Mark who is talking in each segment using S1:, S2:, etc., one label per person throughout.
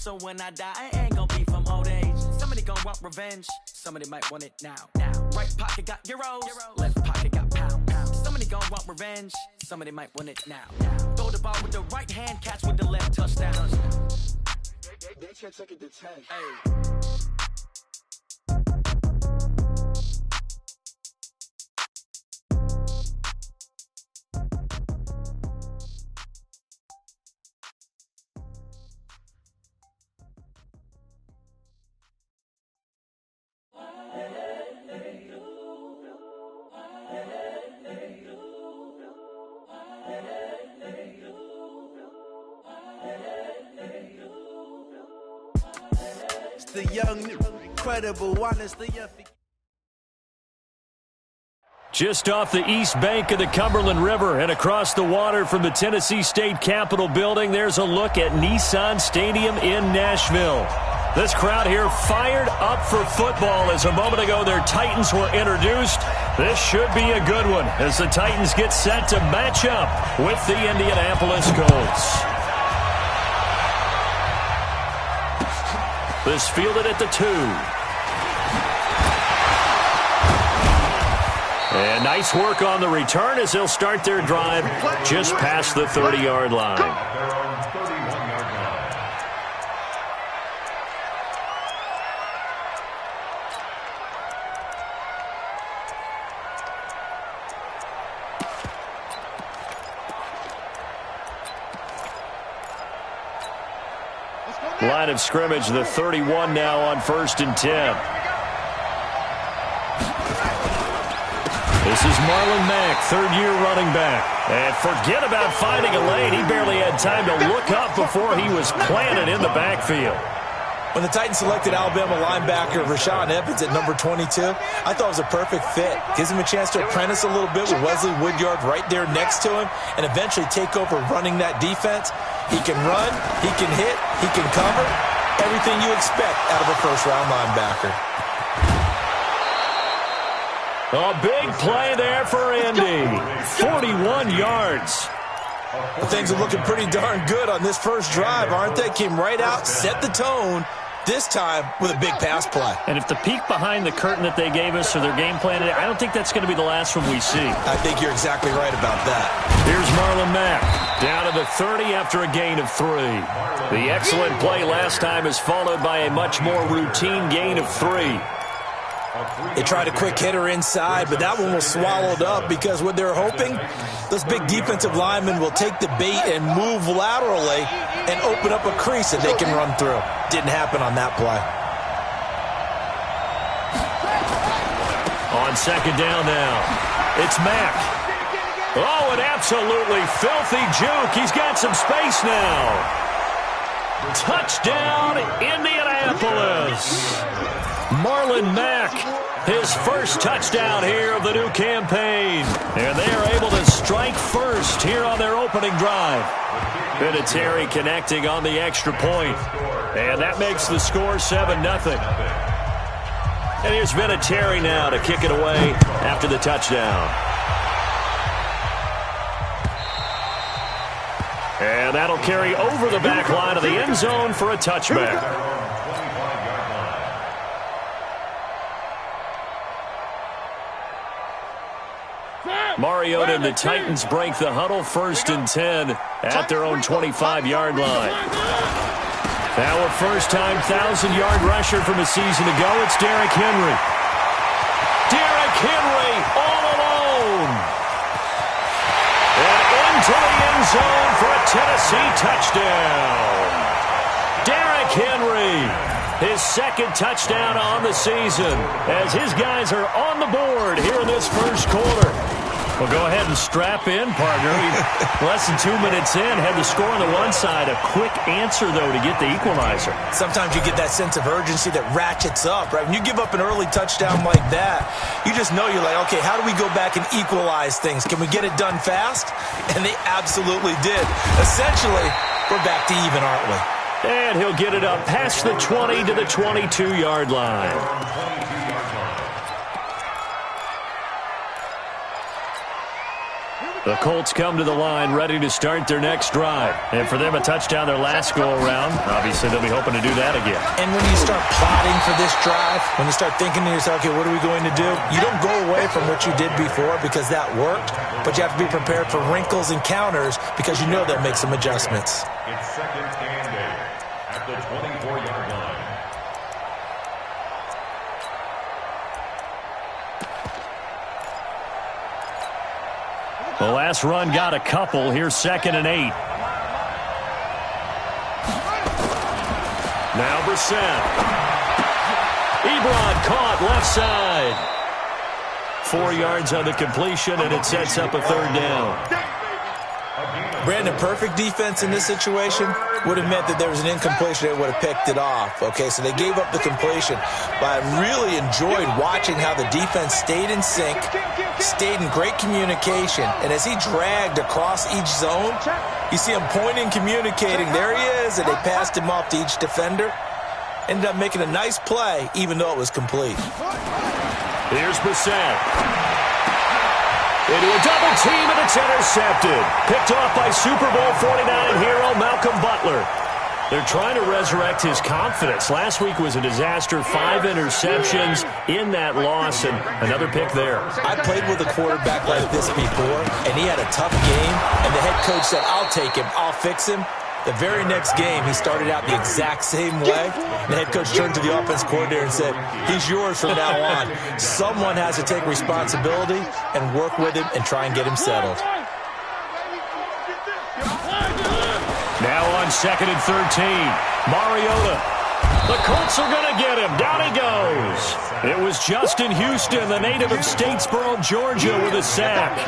S1: So when I die, I ain't gonna be from old age. Somebody gonna want revenge. Somebody might want it now. Right pocket got euros. Left pocket got pound. Somebody gonna want revenge. Somebody might want it now. Throw the ball with the right hand, catch with the left, touchdown. They can't take it to 10. Hey.
S2: The young, incredible one is the
S3: Just off the east bank of the Cumberland River and across the water from the Tennessee State Capitol building, there's a look at Nissan Stadium in Nashville. This crowd here fired up for football as a moment ago their Titans were introduced. This should be a good one as the Titans get set to match up with the Indianapolis Colts. This fielded at the 2. And nice work on the return as they'll start their drive just past the 30-yard line. Line of scrimmage, the 31 now on 1st and 10. This is Marlon Mack, third-year running back. And forget about finding a lane. He barely had time to look up before he was planted in the backfield.
S4: When the Titans selected Alabama linebacker Rashaan Evans at number 22, I thought it was a perfect fit. Gives him a chance to apprentice a little bit with Wesley Woodyard right there next to him and eventually take over running that defense. He can run, he can hit, he can cover. Everything you expect out of a first-round linebacker.
S3: A big play there for Indy. 41 yards.
S4: Well, things are looking pretty darn good on this first drive, aren't they? Came right out, set the tone, this time with a big pass play.
S3: And if the peek behind the curtain that they gave us or their game plan, I don't think that's going to be the last one we see.
S4: I think you're exactly right about that.
S3: Here's Marlon Mack, down to the 30 after a gain of 3. The excellent play last time is followed by a much more routine gain of 3.
S4: They tried a quick hitter inside, but that one was swallowed up because what they're hoping, those big defensive linemen will take the bait and move laterally and open up a crease that they can run through. Didn't happen on that play.
S3: On second down now, it's Mack. Oh, an absolutely filthy juke. He's got some space now. Touchdown, Indianapolis. Marlon Mack, his first touchdown here of the new campaign. And they are able to strike first here on their opening drive. Vinatieri connecting on the extra point. And that makes the score 7-0. And here's Vinatieri now to kick it away after the touchdown. And that'll carry over the back line of the end zone for a touchback. Mariota and the Titans break the huddle, 1st and 10 at their own 25-yard line. Now a first-time 1,000-yard rusher from a season ago. It's Derrick Henry. Derrick Henry all alone. And into the end zone for a Tennessee touchdown. Derrick Henry, his second touchdown on the season as his guys are on the board here in this first quarter. Well, go ahead and strap in, partner. Less than 2 minutes in, had the score on the one side. A quick answer, though, to get the equalizer.
S4: Sometimes you get that sense of urgency that ratchets up, right? When you give up an early touchdown like that, you just know you're like, okay, how do we go back and equalize things? Can we get it done fast? And they absolutely did. Essentially, we're back to even, aren't we?
S3: And he'll get it up past the 20 to the 22-yard line. The Colts come to the line ready to start their next drive. And for them, a touchdown their last go-around. Obviously, they'll be hoping to do that again.
S4: And when you start plotting for this drive, when you start thinking to yourself, okay, what are we going to do? You don't go away from what you did before because that worked, but you have to be prepared for wrinkles and counters because you know they'll make some adjustments.
S5: It's second and 8 at the 24-yard line.
S3: The last run got a couple. Here's second and 8. Now Brissett. Ebron caught left side. 4 yards on the completion, and it sets up a third down.
S4: Brandon, perfect defense in this situation would have meant that there was an incompletion. They would have picked it off. Okay, so they gave up the completion. But I really enjoyed watching how the defense stayed in sync, stayed in great communication, and as he dragged across each zone, you see him pointing, communicating. There he is, and they passed him off to each defender. Ended up making a nice play, even though it was complete.
S3: Here's Brissett. Into a double team, and it's intercepted. Picked off by Super Bowl 49 hero Malcolm Butler. They're trying to resurrect his confidence. Last week was a disaster. 5 interceptions in that loss, and another pick there.
S4: I played with a quarterback like this before, and he had a tough game, and the head coach said, I'll take him, I'll fix him. The very next game, he started out the exact same way. The head coach turned to the offense coordinator and said, he's yours from now on. Someone has to take responsibility and work with him and try and get him settled.
S3: Now on second and 13, Mariota. The Colts are going to get him. Down he goes. It was Justin Houston, the native of Statesboro, Georgia, with a sack.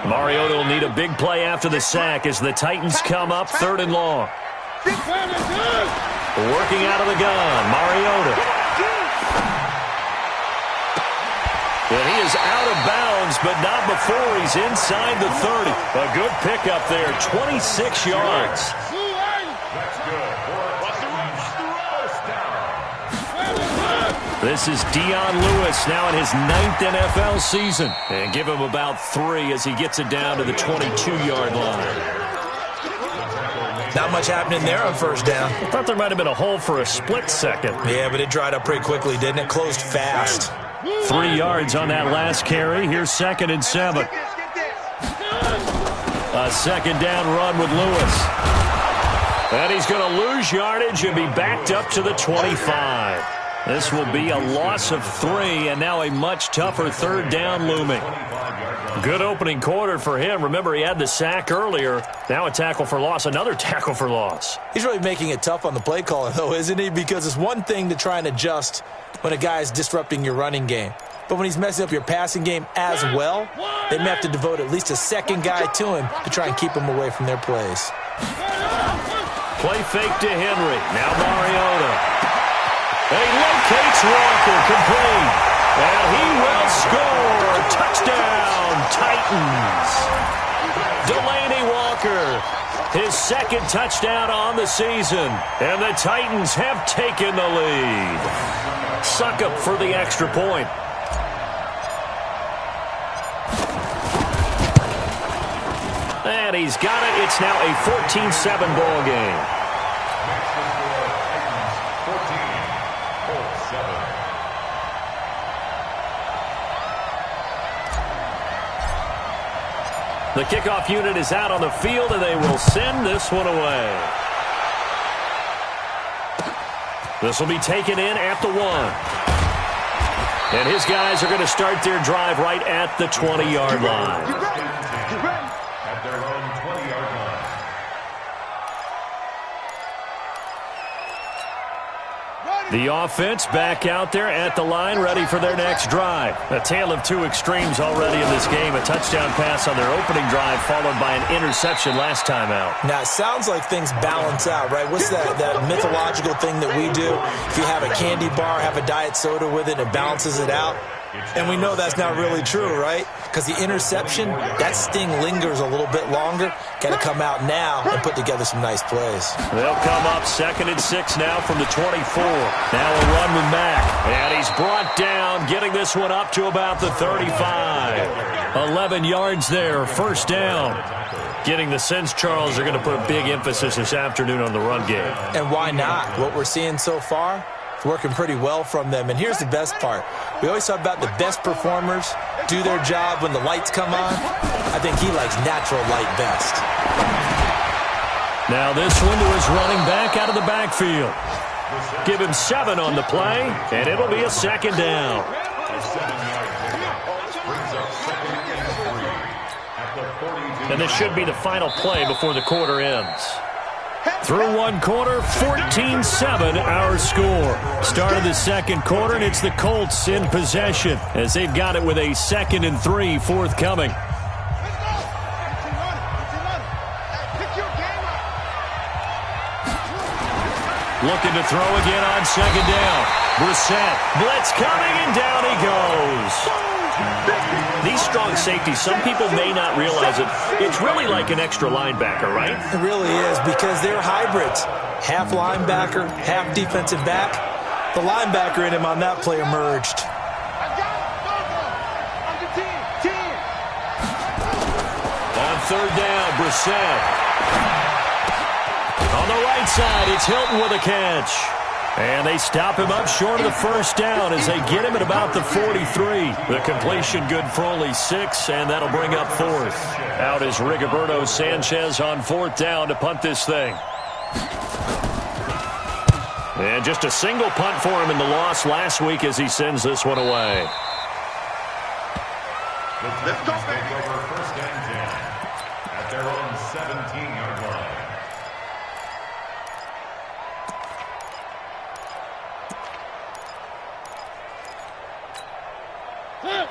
S3: Mariota will need a big play after the sack as the Titans come up 3rd and long. Working out of the gun, Mariota. And he is out of bounds, but not before he's inside the 30. A good pickup there, 26 yards. This is Dion Lewis now in his 9th NFL season. And give him about 3 as he gets it down to the 22-yard line.
S4: Not much happening there on first down.
S3: I thought there might have been a hole for a split second.
S4: Yeah, but it dried up pretty quickly, didn't it? Closed fast.
S3: 3 yards on that last carry. Here's 2nd and 7. A second down run with Lewis. And he's going to lose yardage and be backed up to the 25. This will be a loss of 3, and now a much tougher 3rd down looming. Good opening quarter for him. Remember, he had the sack earlier. Now a tackle for loss, another tackle for loss.
S4: He's really making it tough on the play caller, though, isn't he? Because it's one thing to try and adjust when a guy is disrupting your running game. But when he's messing up your passing game as well, they may have to devote at least a second guy to him to try and keep him away from their plays.
S3: Play fake to Henry. Now Mariota. He locates Walker, complete. And he will score. Touchdown, Titans. Delaney Walker, his 2nd touchdown on the season. And the Titans have taken the lead. Suck up for the extra point. And he's got it. It's now a 14-7 ball game. The kickoff unit is out on the field, and they will send this one away. This will be taken in at the 1. And his guys are going to start their drive right at the 20-yard line.
S5: At their own 20-yard line.
S3: The offense back out there at the line, ready for their next drive. A tale of 2 extremes already in this game. A touchdown pass on their opening drive, followed by an interception last time out.
S4: Now, it sounds like things balance out, right? What's that mythological thing that we do? If you have a candy bar, have a diet soda with it, and it balances it out. And we know that's not really true, right? Because the interception, that sting lingers a little bit longer. Got to come out now and put together some nice plays.
S3: They'll come up 2nd and 6 now from the 24. Now a run with Mack. And he's brought down, getting this one up to about the 35. 11 yards there, first down. Getting the sense, Charles, they're going to put a big emphasis this afternoon on the run game.
S4: And why not? What we're seeing so far, it's working pretty well from them. And here's the best part. We always talk about the best performers do their job when the lights come on. I think he likes natural light best.
S3: Now this one to his running back out of the backfield. Give him 7 on the play, and it'll be a 2nd down. And this should be the final play before the quarter ends. Through one quarter, 14-7 our score. Start of the second quarter, and it's the Colts in possession as they've got it with a 2nd and 3 forthcoming. Looking to throw again on 2nd down. Brissett, blitz coming, and down he goes. These strong safeties, some people may not realize it. It's really like an extra linebacker, right?
S4: It really is, because they're hybrids. Half linebacker, half defensive back. The linebacker in him on that play emerged.
S3: On 3rd down, Brissett. On the right side, it's Hilton with a catch. And they stop him up short of the first down as they get him at about the 43. The completion good for only 6, and that'll bring up 4th. Out is Rigoberto Sanchez on 4th down to punt this thing. And just a single punt for him in the loss last week as he sends this one away.
S5: Let's go back over 1st and 10 at their own 17-yard line.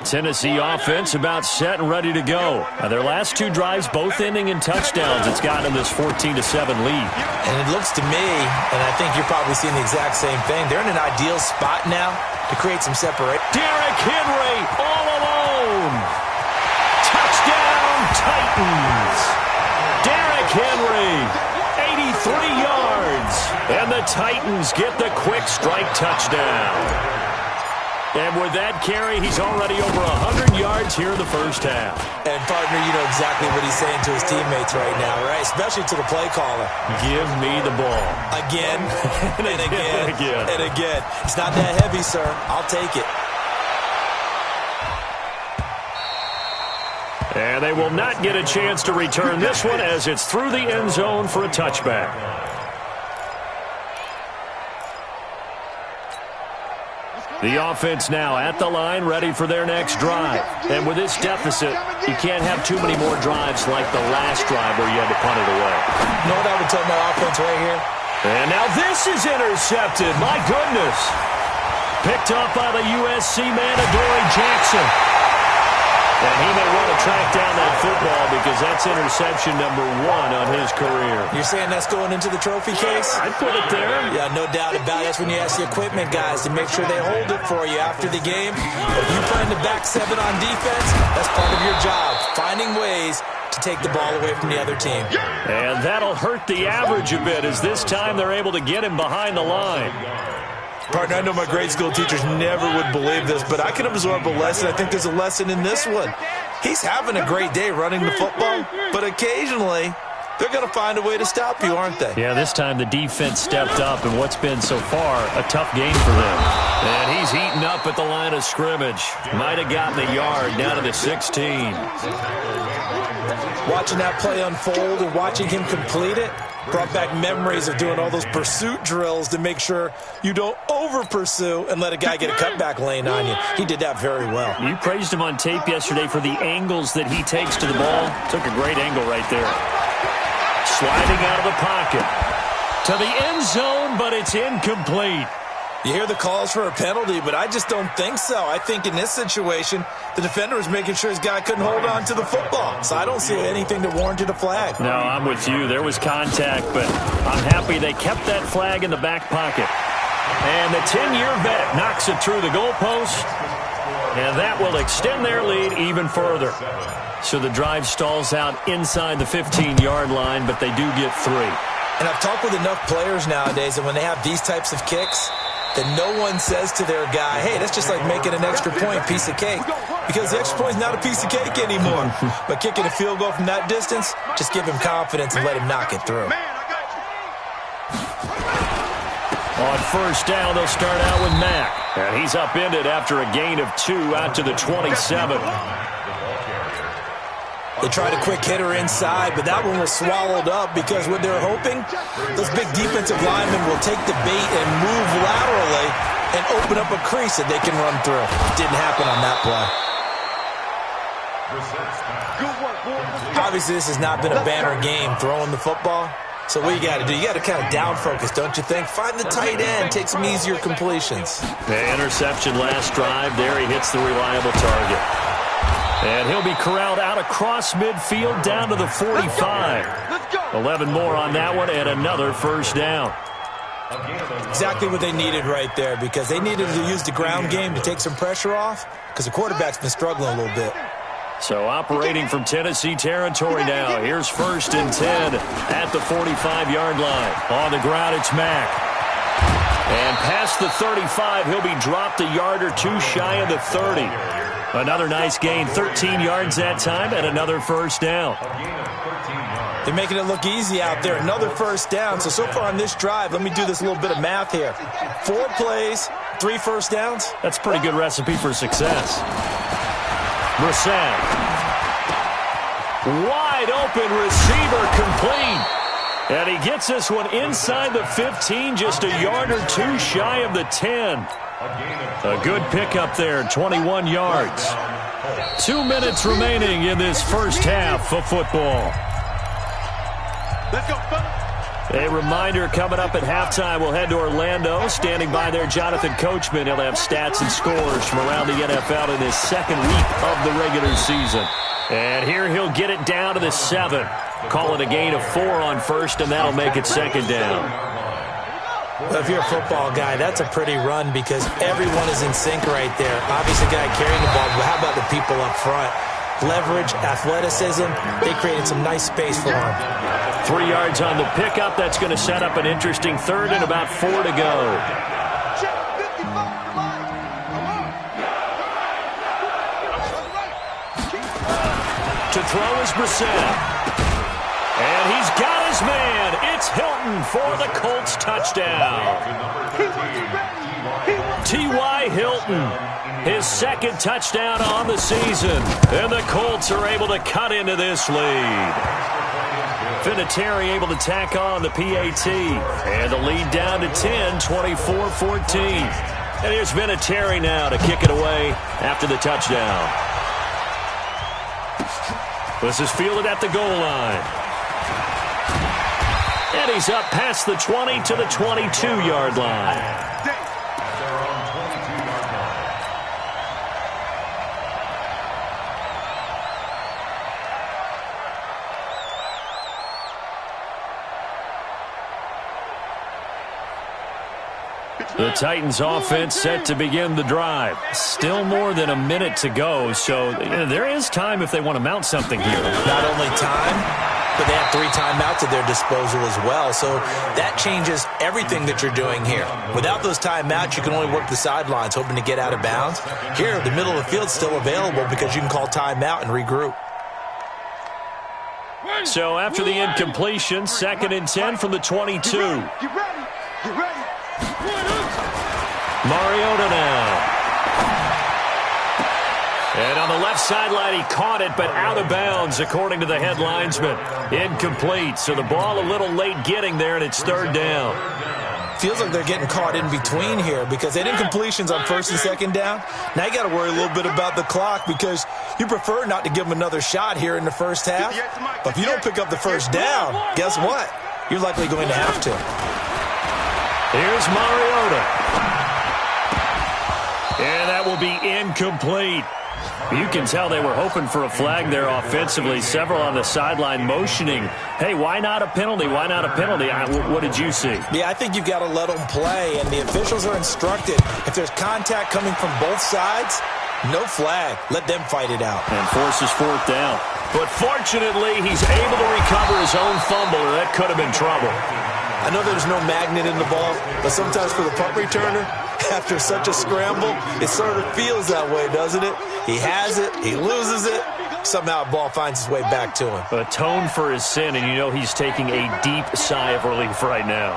S3: Tennessee offense about set and ready to go. Their last 2 drives, both ending in touchdowns. It's gotten them this 14-7 lead.
S4: And it looks to me, and I think you're probably seeing the exact same thing, they're in an ideal spot now to create some separation.
S3: Derrick Henry all alone. Touchdown, Titans. Derrick Henry, 83 yards. And the Titans get the quick strike touchdown. And with that carry, he's already over 100 yards here in the first half.
S4: And, partner, you know exactly what he's saying to his teammates right now, right? Especially to the play caller.
S3: Give me the ball.
S4: Again, and again, and again. It's not that heavy, sir. I'll take it.
S3: And they will not get a chance to return this one as it's through the end zone for a touchback. The offense now at the line, ready for their next drive. And with this deficit, you can't have too many more drives like the last drive where you had to punt it away.
S4: You know what I would tell my offense right here?
S3: And now this is intercepted. My goodness. Picked up by the USC man, Adoree Jackson. And he may want to track down that football because that's interception number 1 on his career.
S4: You're saying that's going into the trophy case?
S3: I'd put it there.
S4: Yeah, no doubt about it. That's when you ask the equipment guys to make sure they hold it for you after the game. If you play in the back 7 on defense, that's part of your job, finding ways to take the ball away from the other team.
S3: And that'll hurt the average a bit as this time they're able to get him behind the line.
S4: Partner, I know my grade school teachers never would believe this, but I can absorb a lesson. I think there's a lesson in this one. He's having a great day running the football, but occasionally they're going to find a way to stop you, aren't they?
S3: Yeah, this time the defense stepped up in what's been so far a tough game for them. And he's heating up at the line of scrimmage. Might have gotten a yard down to the 16.
S4: Watching that play unfold and watching him complete it brought back memories of doing all those pursuit drills to make sure you don't over-pursue and let a guy get a cutback lane on you. He did that very well.
S3: You praised him on tape yesterday for the angles that he takes to the ball. Took a great angle right there. Sliding out of the pocket. To the end zone, but it's incomplete.
S4: You hear the calls for a penalty, but I just don't think so. I think in this situation, the defender was making sure his guy couldn't hold on to the football. So I don't see anything that warranted a flag.
S3: No, I'm with you. There was contact, but I'm happy they kept that flag in the back pocket. And the 10-year vet knocks it through the goalpost. And that will extend their lead even further. So the drive stalls out inside the 15-yard line, but they do get 3.
S4: And I've talked with enough players nowadays that when they have these types of kicks, that no one says to their guy, hey, that's just like making an extra point, piece of cake. Because the extra point is not a piece of cake anymore. But kicking a field goal from that distance, just give him confidence and let him knock it through.
S3: On first down, they'll start out with Mack. And he's upended after a gain of 2 out to the 27.
S4: They tried a quick hitter inside, but that one was swallowed up because what they're hoping, those big defensive linemen will take the bait and move laterally and open up a crease that they can run through. Didn't happen on that play. Obviously, this has not been a banner game throwing the football. So what you got to do, you got to kind of down focus, don't you think? Find the tight end, take some easier completions.
S3: The interception last drive. There he hits the reliable target. And he'll be corralled out across midfield down to the 45. 11 more on that one and another first down.
S4: Exactly what they needed right there because they needed to use the ground game to take some pressure off because the quarterback's been struggling a little bit.
S3: So operating from Tennessee territory now. Here's 1st and 10 at the 45-yard line. On the ground, it's Mack. And past the 35, he'll be dropped a yard or 2 shy of the 30. Another nice gain, 13 yards that time, and another first down.
S4: They're making it look easy out there. Another first down. So far on this drive, let me do this little bit of math here. 4 plays, 3 first downs.
S3: That's a pretty good recipe for success. Brissett. Wide open receiver complete. And he gets this one inside the 15, just a yard or 2 shy of the 10. A good pickup there, 21 yards. 2 minutes remaining in this first half of football. A reminder coming up at halftime, we'll head to Orlando. Standing by there, Jonathan Coachman. He'll have stats and scores from around the NFL in his second week of the regular season. And here he'll get it down to the 7. Call it a gain of 4 on first, and that'll make it second down.
S4: Well, if you're a football guy, that's a pretty run because everyone is in sync right there. Obviously, the guy carrying the ball, but how about the people up front? Leverage, athleticism, they created some nice space for him.
S3: 3 yards on the pickup. That's going to set up an interesting third and about 4 to go. To throw is Brissett. And he's got his man. It's Hilton for the Colts touchdown. T.Y. Hilton, his second touchdown on the season. And the Colts are able to cut into this lead. Vinatieri able to tack on the PAT. And the lead down to 10, 24-14. And here's Vinatieri now to kick it away after the touchdown. This is fielded at the goal line. And he's up past the 20 to the 22-yard line. The Titans offense set to begin the drive. Still more than a minute to go, so there is time if they want to mount something here.
S4: Not only time, but they have 3 timeouts at their disposal as well, so that changes everything that you're doing here. Without those timeouts, you can only work the sidelines, hoping to get out of bounds. Here, the middle of the field's still available because you can call timeout and regroup.
S3: So after the incompletion, 2nd and 10 from the 22.
S2: Get ready.
S3: Mariota now. And on the left sideline, he caught it, but out of bounds, according to the head linesman. Incomplete, so the ball a little late getting there, and it's 3rd down.
S4: Feels like they're getting caught in between here because they did incompletions on 1st and 2nd down. Now you got to worry a little bit about the clock because you prefer not to give them another shot here in the first half. But if you don't pick up the first down, guess what? You're likely going to have to.
S3: Here's Mariota. And that will be incomplete. You can tell they were hoping for a flag there offensively. Several on the sideline motioning, hey, why not a penalty? Why not a penalty? What did you see?
S4: Yeah, I think you've got to let them play, and the officials are instructed. If there's contact coming from both sides, No flag. Let them fight it out.
S3: And forces fourth down. But fortunately, he's able to recover his own fumble, or that could have been trouble.
S4: I know there's no magnet in the ball, but sometimes for the punt returner, after such a scramble, it sort of feels that way, doesn't it? He has it, he loses it, somehow the ball finds its way back to him.
S3: Atone for his sin, and you know he's taking a deep sigh of relief right now.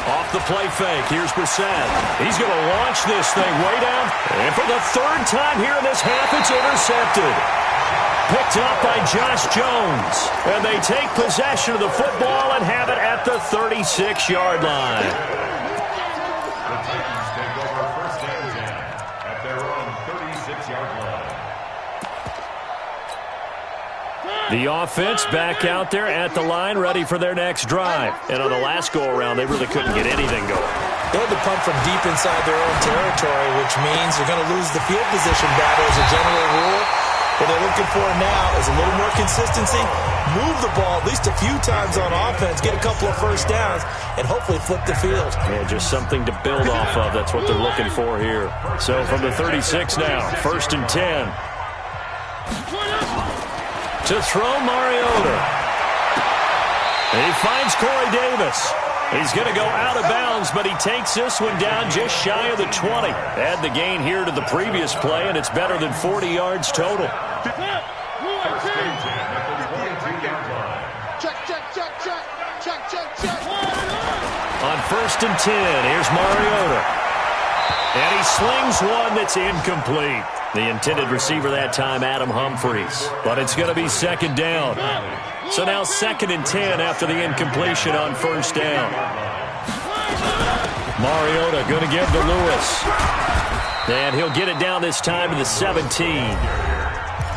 S3: Off the play fake, here's Brissett. He's going to launch this thing way down, and for the third time here in this half, it's intercepted. Picked up by Josh Jones, and they take possession of the football and have it at the 36-yard line.
S5: The Titans take over first and 10 at their own 36-yard line.
S3: The offense back out there at the line, ready for their next drive. And on the last go-around, they really couldn't get anything going.
S4: They had to punt from deep inside their own territory, which means you're going to lose the field position battle as a general rule. What they're looking for now is a little more consistency, move the ball at least a few times on offense, get a couple of first downs, and hopefully flip the field.
S3: Yeah, just something to build off of. That's what they're looking for here. So from the 36 now, first and 10. To throw Mariota. He finds Corey Davis. He's going to go out of bounds, but he takes this one down just shy of the 20. Add the gain here to the previous play, and it's better than 40 yards total.
S5: First and 10 at the 22-yard line.
S6: Check.
S3: On first and 10, here's Mariota. And he slings one that's incomplete. The intended receiver that time, Adam Humphries. But it's going to be second down. So now second and 10 after the incompletion on first down. Mariota going to give to Lewis. And he'll get it down this time to the 17.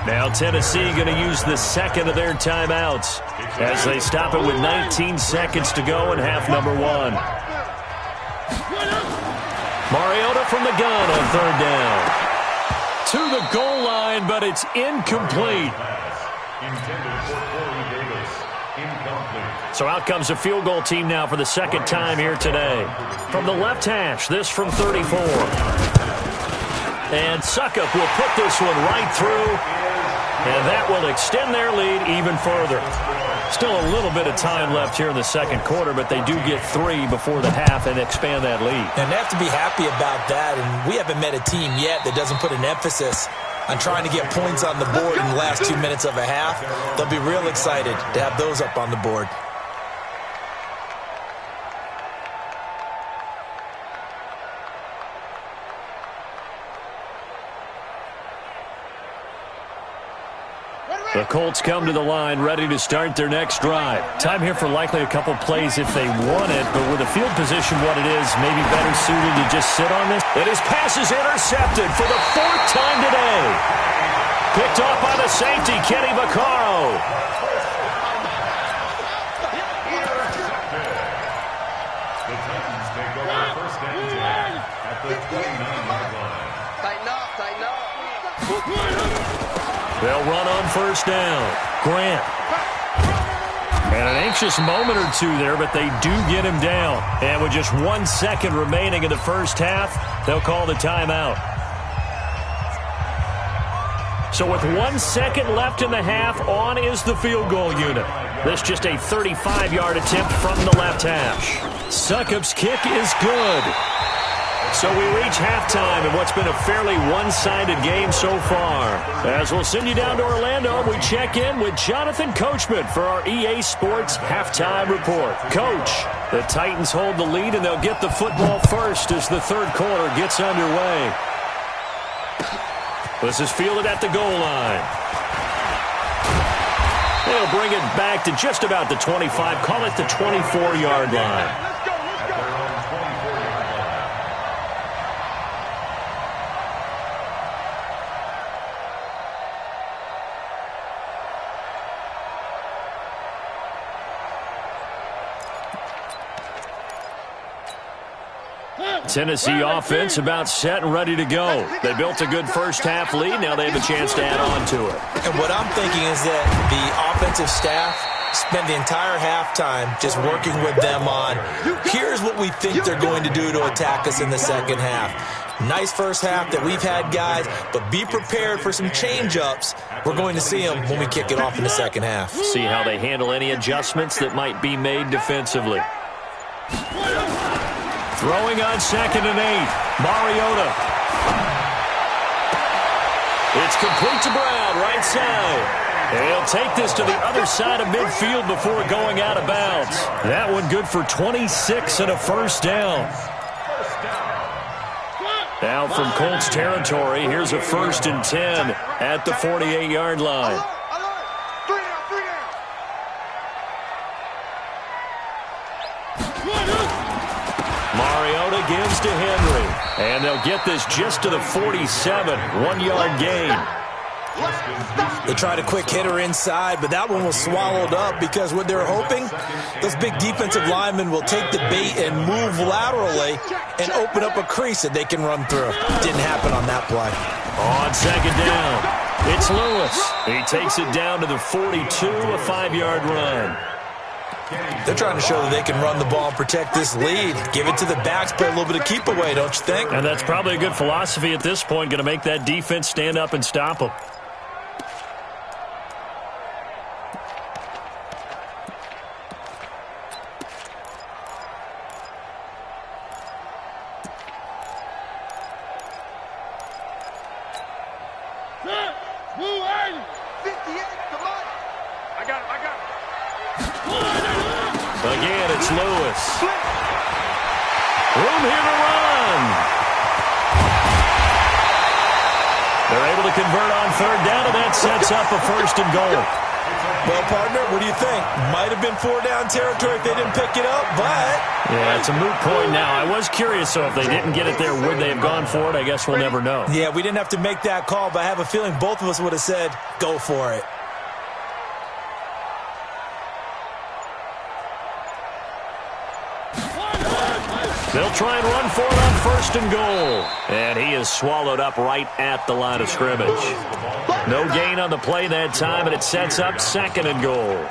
S3: Now Tennessee going to use the second of their timeouts as they stop it with 19 seconds to go in half number one. Mariota from the gun on third down. To the goal line, but it's incomplete.
S5: Intended for Corey Davis. Incomplete.
S3: So out comes a field goal team now for the second time here today. From the left hash, this from 34. And Suckup will put this one right through, and that will extend their lead even further. Still a little bit of time left here in the second quarter, but they do get 3 before the half and expand that lead.
S4: And they have to be happy about that, and we haven't met a team yet that doesn't put an emphasis on trying to get points on the board in the last 2 minutes of a half. They'll be real excited to have those up on the board.
S3: The Colts come to the line ready to start their next drive. Time here for likely a couple plays if they want it, but with the field position what it is, maybe better suited to just sit on this. And his pass is intercepted for the 4th time today. Picked off by the safety, Kenny Vaccaro.
S5: The Titans take over first and 10 at the 29-yard line.
S6: Tighten up.
S3: They'll run on first down. Grant. And an anxious moment or two there, but they do get him down. And with just 1 second remaining in the first half, they'll call the timeout. So with 1 second left in the half, on is the field goal unit. This just a 35-yard attempt from the left hash. Succup's kick is good. So we reach halftime in what's been a fairly one-sided game so far. As we'll send you down to Orlando, we check in with Jonathan Coachman for our EA Sports Halftime Report. Coach, the Titans hold the lead, and they'll get the football first as the third quarter gets underway. This is fielded at the goal line. They'll bring it back to just about the 25, call it the 24-yard line. Tennessee offense about set and ready to go. They built a good first-half lead. Now they have a chance to add on to it.
S4: And what I'm thinking is that the offensive staff spend the entire halftime just working with them on, here's what we think they're going to do to attack us in the second half. Nice first half that we've had, guys, but be prepared for some change-ups. We're going to see them when we kick it off in the second half.
S3: See how they handle any adjustments that might be made defensively. Throwing on 2nd and 8. Mariota. It's complete to Brown, right side. He'll take this to the other side of midfield before going out of bounds. That one good for 26 and a first down. Now from Colts territory, here's a 1st and 10 at the 48-yard line. Mariota gives to Henry. And they'll get this just to the 47, 1-yard gain.
S4: They tried a quick hitter inside, but that one was swallowed up because what they're hoping, those big defensive linemen will take the bait and move laterally and open up a crease that they can run through. Didn't happen on that play.
S3: On 2nd down, it's Lewis. He takes it down to the 42, a 5-yard run.
S4: They're trying to show that they can run the ball and protect this lead. Give it to the backs, play a little bit of keep away, don't you think?
S3: And that's probably a good philosophy at this point, going to make that defense stand up and stop them. Again, it's Lewis. Room here to run. They're able to convert on 3rd down, and that sets up a 1st and goal.
S4: Well, partner, what do you think? Might have been 4-down territory if they didn't pick it up, but...
S3: Yeah, it's a moot point now. I was curious, so if they didn't get it there, would they have gone for it? I guess we'll never know.
S4: Yeah, we didn't have to make that call, but I have a feeling both of us would have said, go for it.
S3: They'll try and run for it on 1st and goal. And he is swallowed up right at the line of scrimmage. No gain on the play that time, and it sets up 2nd and goal.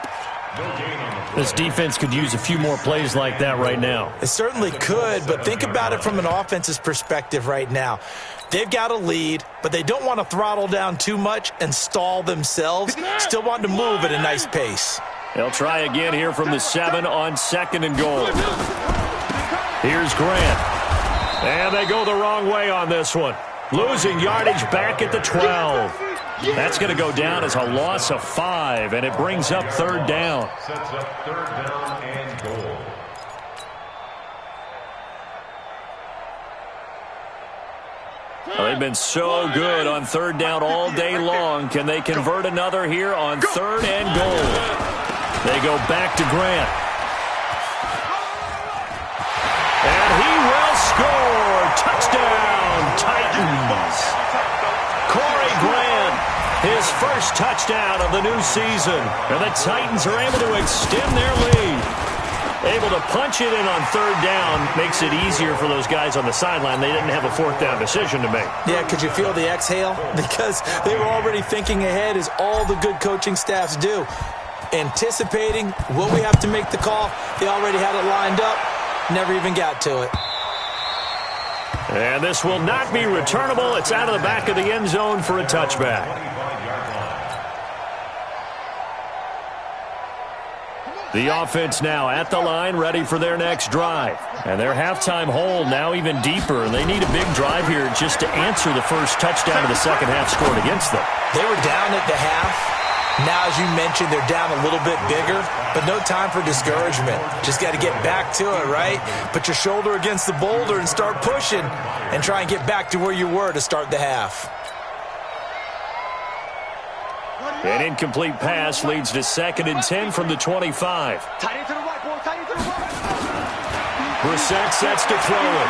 S3: This defense could use a few more plays like that right now.
S4: It certainly could, but think about it from an offense's perspective right now. They've got a lead, but they don't want to throttle down too much and stall themselves. Still want to move at a nice pace.
S3: They'll try again here from the 7 on 2nd and goal. Here's Grant. And they go the wrong way on this one. Losing yardage back at the 12. That's going to go down as a loss of 5, and it brings up 3rd down.
S5: Sets up 3rd down and goal.
S3: Well, they've been so good on 3rd down all day long. Can they convert another here on 3rd and goal? They go back to Grant. And he will score. Touchdown, Titans. Corey Grant, his first touchdown of the new season. And the Titans are able to extend their lead. Able to punch it in on 3rd down makes it easier for those guys on the sideline. They didn't have a 4th down decision to make.
S4: Yeah, could you feel the exhale? Because they were already thinking ahead, as all the good coaching staffs do. Anticipating, will we have to make the call? They already had it lined up. Never even got to it.
S3: And this will not be returnable. It's out of the back of the end zone for a touchback. The offense now at the line, ready for their next drive. And their halftime hole now even deeper. They need a big drive here just to answer the first touchdown of the second half scored against them.
S4: They were down at the half. Now, as you mentioned, they're down a little bit bigger, but no time for discouragement. Just got to get back to it, right? Put your shoulder against the boulder and start pushing and try and get back to where you were to start the half.
S3: An incomplete pass leads to 2nd and 10 from the 25. Brissett sets to throw it.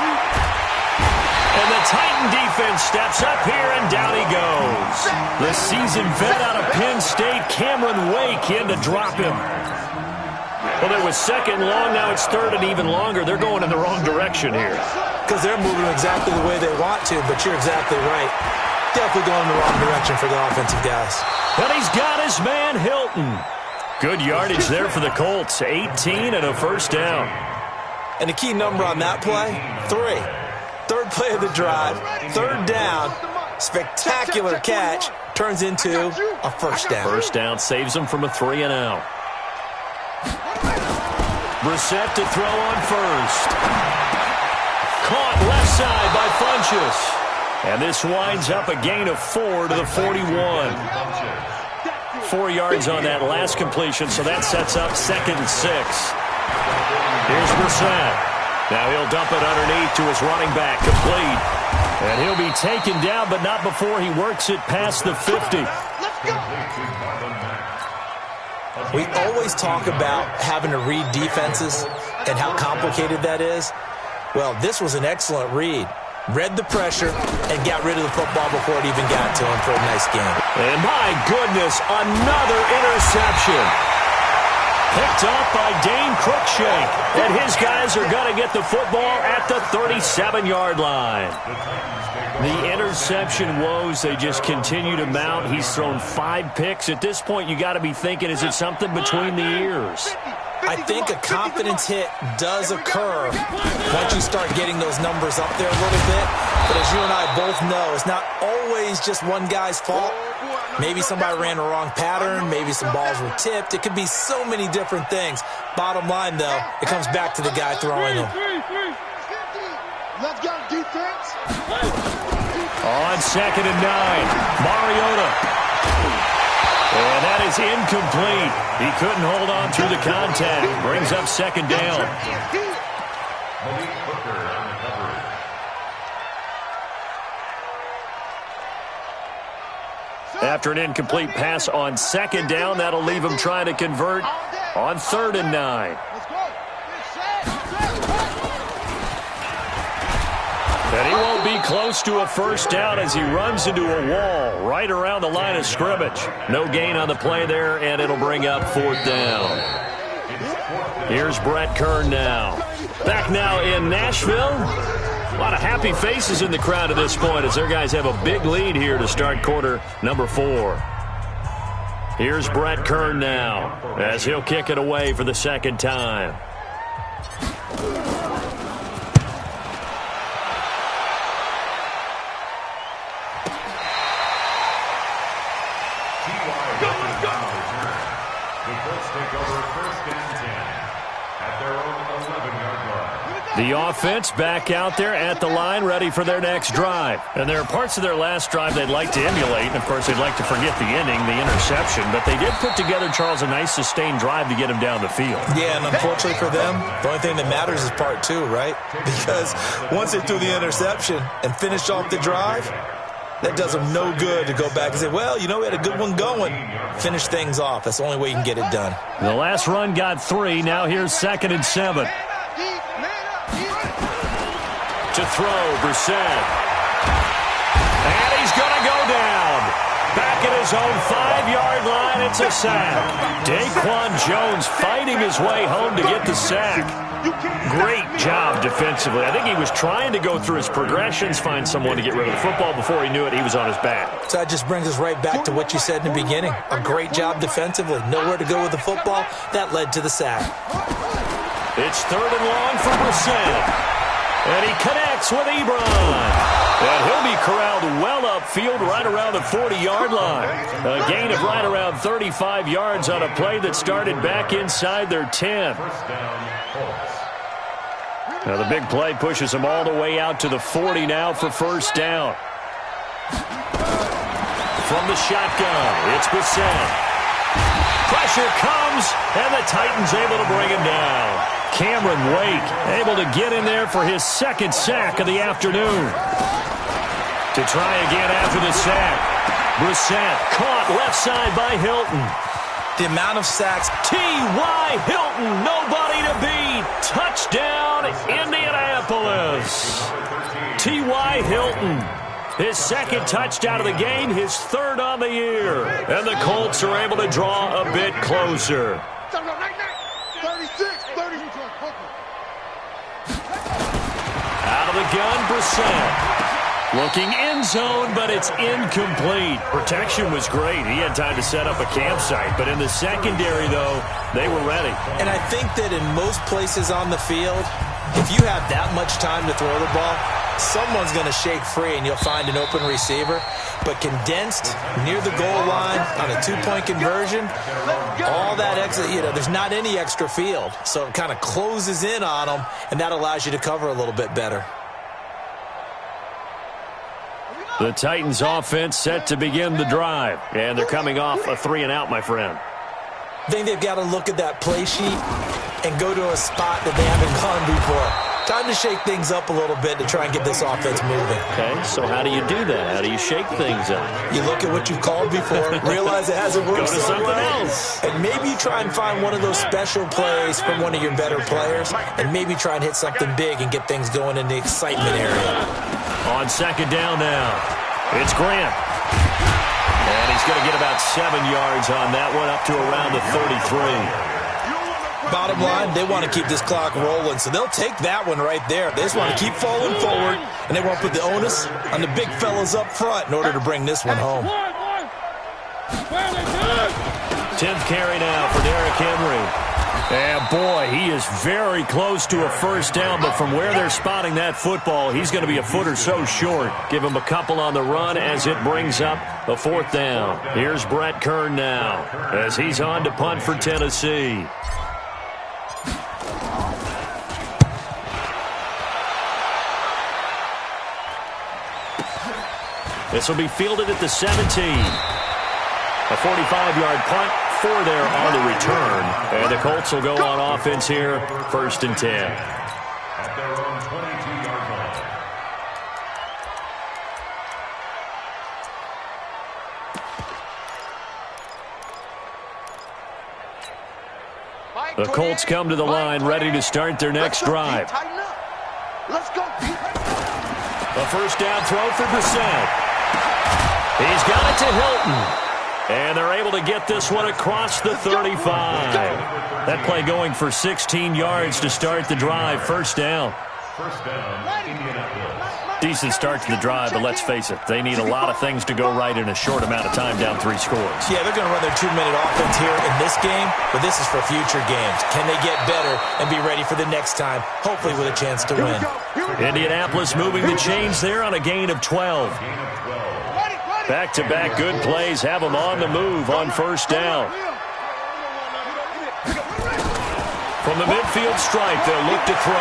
S3: And the Titan defense steps up here, and down he goes. The seasoned vet out of Penn State, Cameron Wake, in to drop him. Well, there was 2nd long, now it's 3rd and even longer. They're going in the wrong direction here.
S4: Because they're moving exactly the way they want to, but you're exactly right. Definitely going in the wrong direction for the offensive guys.
S3: But he's got his man, Hilton. Good yardage there for the Colts, 18 and a first down.
S4: And the key number on that play, 3. Third play of the drive, third down, spectacular catch, turns into a first down.
S3: First down saves them from a 3-and-out. Brissett to throw on first. Caught left side by Funchess. And this winds up a gain of 4 to the 41. 4 yards on that last completion, so that sets up 2nd and 6. Here's Brissett. Now he'll dump it underneath to his running back, complete. And he'll be taken down, but not before he works it past the 50.
S4: We always talk about having to read defenses and how complicated that is. Well, this was an excellent read. Read the pressure and got rid of the football before it even got to him for a nice game.
S3: And my goodness, another interception. Picked up by Dane Cruikshank. And his guys are going to get the football at the 37-yard line. The interception woes, they just continue to mount. He's thrown 5 picks. At this point, you got to be thinking, is it something between the ears?
S4: I think a confidence hit does occur once you start getting those numbers up there a little bit. But as you and I both know, it's not always just one guy's fault. Maybe somebody ran the wrong pattern. Maybe some balls were tipped. It could be so many different things. Bottom line, though, it comes back to the guy throwing them.
S7: Let's go, defense.
S3: On 2nd and 9, Mariota. And that is incomplete. He couldn't hold on through the contact. Brings up 2nd down. After an incomplete pass on 2nd down, that'll leave him trying to convert on 3rd and 9. And he won't be close to a first down as he runs into a wall right around the line of scrimmage. No gain on the play there, and it'll bring up 4th down. Here's Brett Kern now. Back now in Nashville. A lot of happy faces in the crowd at this point as their guys have a big lead here to start quarter number 4. Here's Brett Kern now as he'll kick it away for the 2nd time. The offense back out there at the line, ready for their next drive. And there are parts of their last drive they'd like to emulate. And, of course, they'd like to forget the ending, the interception. But they did put together, Charles, a nice sustained drive to get him down the field.
S4: Yeah, and unfortunately for them, the only thing that matters is part 2, right? Because once they threw the interception and finished off the drive, that does them no good to go back and say, well, you know, we had a good one going. Finish things off. That's the only way you can get it done.
S3: The last run got 3. Now here's 2nd and 7. To throw, Brissett. And he's going to go down. Back at his own 5-yard line, it's a sack. Daquan Jones fighting his way home to get the sack. Great job defensively. I think he was trying to go through his progressions, find someone to get rid of the football. Before he knew it, he was on his back.
S4: So that just brings us right back to what you said in the beginning. A great job defensively. Nowhere to go with the football. That led to the sack.
S3: It's 3rd and long for Brissett. And he connects with Ebron. And he'll be corralled well upfield right around the 40-yard line. A gain of right around 35 yards on a play that started back inside their 10. Now the big play pushes them all the way out to the 40 now for first down. From the shotgun, it's Brissett. Pressure comes, and the Titans able to bring him down. Cameron Wake able to get in there for his 2nd sack of the afternoon. To try again after the sack. Brissett caught left side by Hilton.
S4: The amount of sacks.
S3: T.Y. Hilton, nobody to beat. Touchdown, Indianapolis. T.Y. Hilton, his 2nd touchdown of the game, his 3rd on the year. And the Colts are able to draw a bit closer.
S7: 36, 30.
S3: Out of the gun, Brissett. Looking end zone, but it's incomplete. Protection was great. He had time to set up a campsite. But in the secondary, though, they were ready.
S4: And I think that in most places on the field, If you have that much time to throw the ball, someone's going to shake free and you'll find an open receiver. But condensed near the goal line on a two-point conversion, all that extra, there's not any extra field. So it kind of closes in on them, and that allows you to cover a little bit better.
S3: The Titans offense set to begin the drive, and they're coming off a 3-and-out, my friend.
S4: I think they've got to look at that play sheet and go to a spot that they haven't gone before. Time to shake things up a little bit to try and get this offense moving.
S3: Okay, so how do you do that? How do you shake things up?
S4: You look at what you've called before, realize it hasn't worked
S3: Go to something else.
S4: And maybe try and find one of those special plays from one of your better players, and maybe try and hit something big and get things going in the excitement area.
S3: On second down now, it's Grant. And he's going to get about 7 yards on that one, up to around the 33.
S4: Bottom line, they want to keep this clock rolling, so they'll take that one right there. They just want to keep falling forward, and they want to put the onus on the big fellas up front in order to bring this one home.
S3: 10th carry now for Derrick Henry. And, boy, he is very close to a first down, but from where they're spotting that football, he's going to be a foot or so short. Give him a couple on the run as it brings up a 4th down. Here's Brett Kern now as he's on to punt for Tennessee. This will be fielded at the 17. A 45-yard punt. 4 there on the return. And the Colts will go on offense here, 1st and 10.
S5: At their own 22-yard
S6: Mike,
S3: The Colts come to the line, ready to start their next drive.
S7: Let's go.
S3: A first down throw for Brissett. He's got it to Hilton. And they're able to get this one across the 35. That play going for 16 yards to start the drive. First down.
S5: First down, Indianapolis.
S3: Decent start to the drive, but let's face it, they need a lot of things to go right in a short amount of time, down 3 scores.
S4: Yeah, they're going to run their 2-minute offense here in this game, but this is for future games. Can they get better and be ready for the next time, hopefully with a chance to win?
S3: Indianapolis moving the chains there on a gain of 12. Back-to-back good plays have them on the move on first down. From the midfield stripe, they'll look to throw.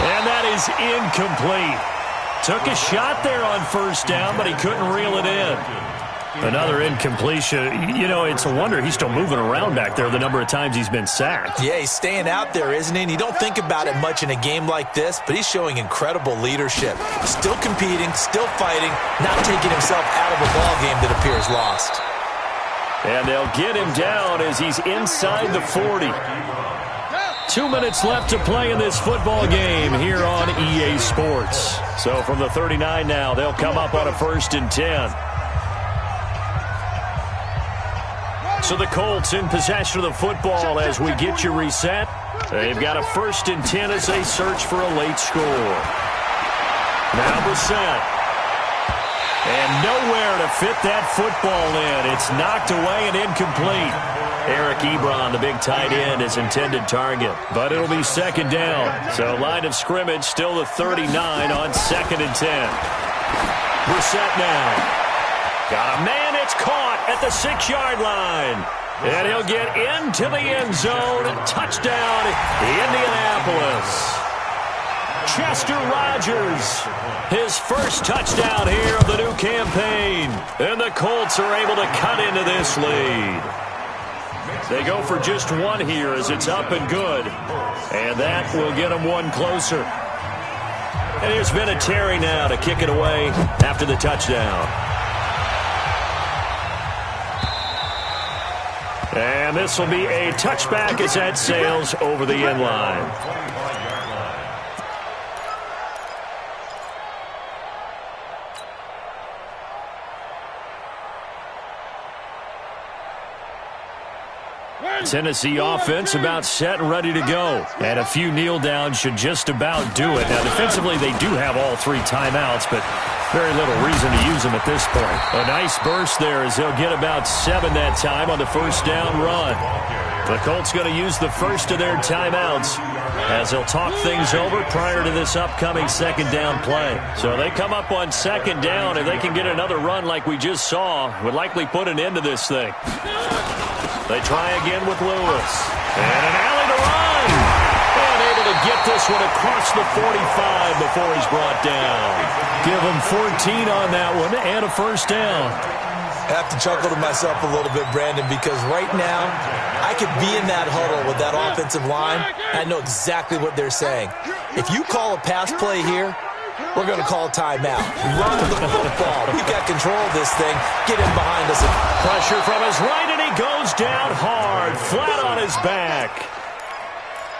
S3: And that is incomplete. Took a shot there on first down, but he couldn't reel it in. Another incompletion. It's a wonder he's still moving around back there the number of times he's been sacked.
S4: Yeah, he's staying out there, isn't he? And you don't think about it much in a game like this, but he's showing incredible leadership. Still competing, still fighting, not taking himself out of a ball game that appears lost.
S3: And they'll get him down as he's inside the 40. 2 minutes left to play in this football game here on EA Sports. So from the 39 now, they'll come up on a 1st and 10. So the Colts in possession of the football as we get you reset. They've got a 1st and 10 as they search for a late score. Now Brissett. And nowhere to fit that football in. It's knocked away and incomplete. Eric Ebron, the big tight end, is intended target. But it'll be 2nd down. So line of scrimmage still the 39 on 2nd and 10. Brissett now. Got a man. It's caught at the 6-yard line. And he'll get into the end zone. Touchdown, Indianapolis. Chester Rogers, his first touchdown here of the new campaign. And the Colts are able to cut into this lead. They go for just 1 here as it's up and good. And that will get them 1 closer. And here's Vinatieri now to kick it away after the touchdown. And this will be a touchback as that sails over the end line. Tennessee offense about set and ready to go. And a few kneel downs should just about do it. Now, defensively, they do have all 3 timeouts, but very little reason to use them at this point. A nice burst there as they'll get about 7 that time on the first down run. The Colts going to use the first of their timeouts as they'll talk things over prior to this upcoming second down play. So they come up on second down, and they can get another run like we just saw. Would likely put an end to this thing. They try again with Lewis. And an alley to run. And able to get this one across the 45 before he's brought down. Give him 14 on that one and a first down.
S4: I have to chuckle to myself a little bit, Brandon, because right now I could be in that huddle with that offensive line, and I know exactly what they're saying. If you call a pass play here, we're going to call timeout. Run the football. We've got control of this thing. Get in behind us.
S3: Pressure from his right, and he goes down hard, flat on his back.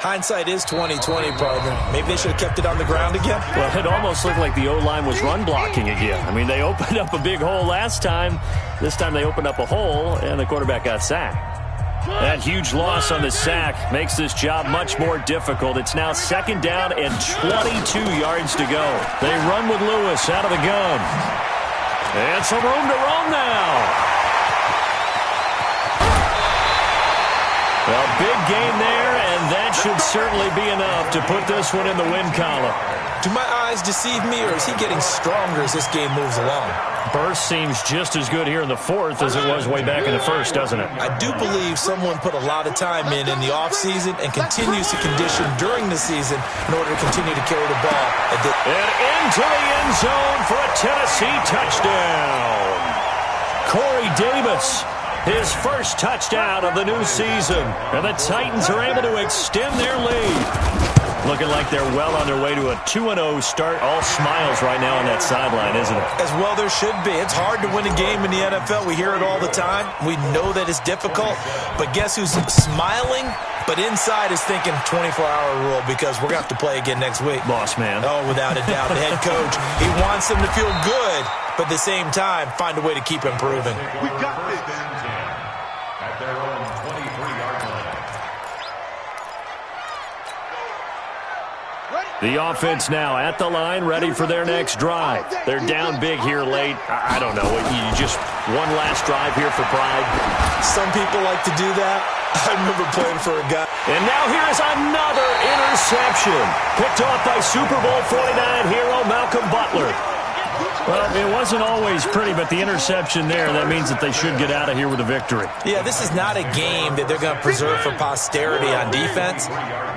S4: Hindsight is 20/20, partner. Maybe they should have kept it on the ground again.
S3: Well, it almost looked like the O-line was run blocking again. I mean, they opened up a big hole last time. This time they opened up a hole, and the quarterback got sacked. That huge loss on the sack makes this job much more difficult. It's now second down and 22 yards to go. They run with Lewis out of the gun. And some room to roam now. Well, big game there, and that should certainly be enough to put this one in the win column.
S4: Do my eyes deceive me, or is he getting stronger as this game moves along?
S3: Burst seems just as good here in the fourth as it was way back in the first, doesn't it?
S4: I do believe someone put a lot of time in the offseason and continues to condition during the season in order to continue to carry the ball.
S3: And into the end zone for a Tennessee touchdown. Corey Davis. His first touchdown of the new season. And the Titans are able to extend their lead. Looking like they're well on their way to a 2-0 start. All smiles right now on that sideline, isn't it?
S4: As well there should be. It's hard to win a game in the NFL. We hear it all the time. We know that it's difficult. But guess who's smiling? But inside is thinking 24-hour rule because we're going to have to play again next week.
S3: Boss man.
S4: Oh, without a doubt. The head coach, he wants them to feel good, but at the same time, find a way to keep improving.
S2: We got this.
S5: At their own 23-yard line.
S3: The offense now at the line, ready for their next drive. They're down big here late. I don't know. You just one last drive here for pride.
S4: Some people like to do that. I remember playing for a guy.
S3: And now here is another interception. Picked off by Super Bowl 49 hero Malcolm Butler. Well, it wasn't always pretty, but the interception there, that means that they should get out of here with a victory.
S4: Yeah, this is not a game that they're going to preserve for posterity on defense,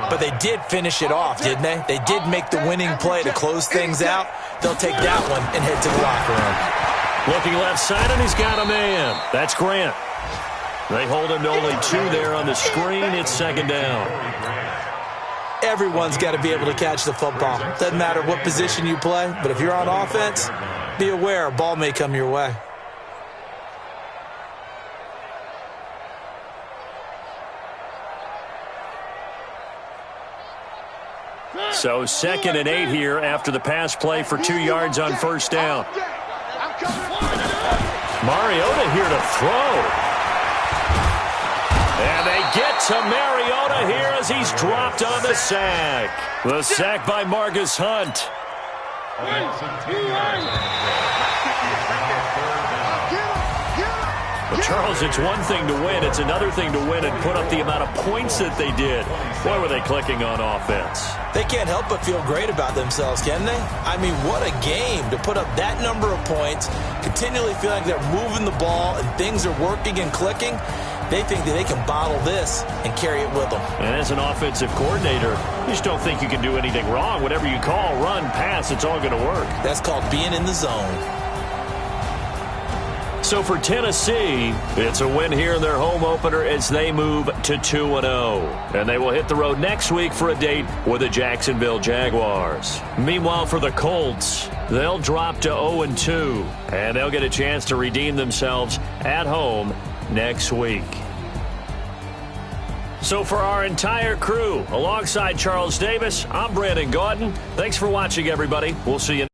S4: but they did finish it off, didn't they? They did make the winning play to close things out. They'll take that one and head to the locker room.
S3: Looking left side, and he's got a man. That's Grant. They hold him to only 2 there on the screen. It's second down.
S4: Everyone's got to be able to catch the football. Doesn't matter what position you play, but if you're on offense, be aware a ball may come your way.
S3: So 2nd and 8 here after the pass play for 2 yards on first down. Mariota here to throw. And they get to Mariota here as he's dropped on the sack. The sack by Marcus Hunt. But Charles, it's one thing to win. It's another thing to win and put up the amount of points that they did. Boy, were they clicking on offense.
S4: They can't help but feel great about themselves, can they? I mean, what a game to put up that number of points, continually feel like they're moving the ball and things are working and clicking. They think that they can bottle this and carry it with them.
S3: And as an offensive coordinator, you just don't think you can do anything wrong. Whatever you call, run, pass, it's all going to work.
S4: That's called being in the zone.
S3: So for Tennessee, it's a win here in their home opener as they move to 2-0. And they will hit the road next week for a date with the Jacksonville Jaguars. Meanwhile, for the Colts, they'll drop to 0-2. And they'll get a chance to redeem themselves at home next week. So for our entire crew, alongside Charles Davis, I'm Brandon Gaudin. Thanks for watching, everybody. We'll see you next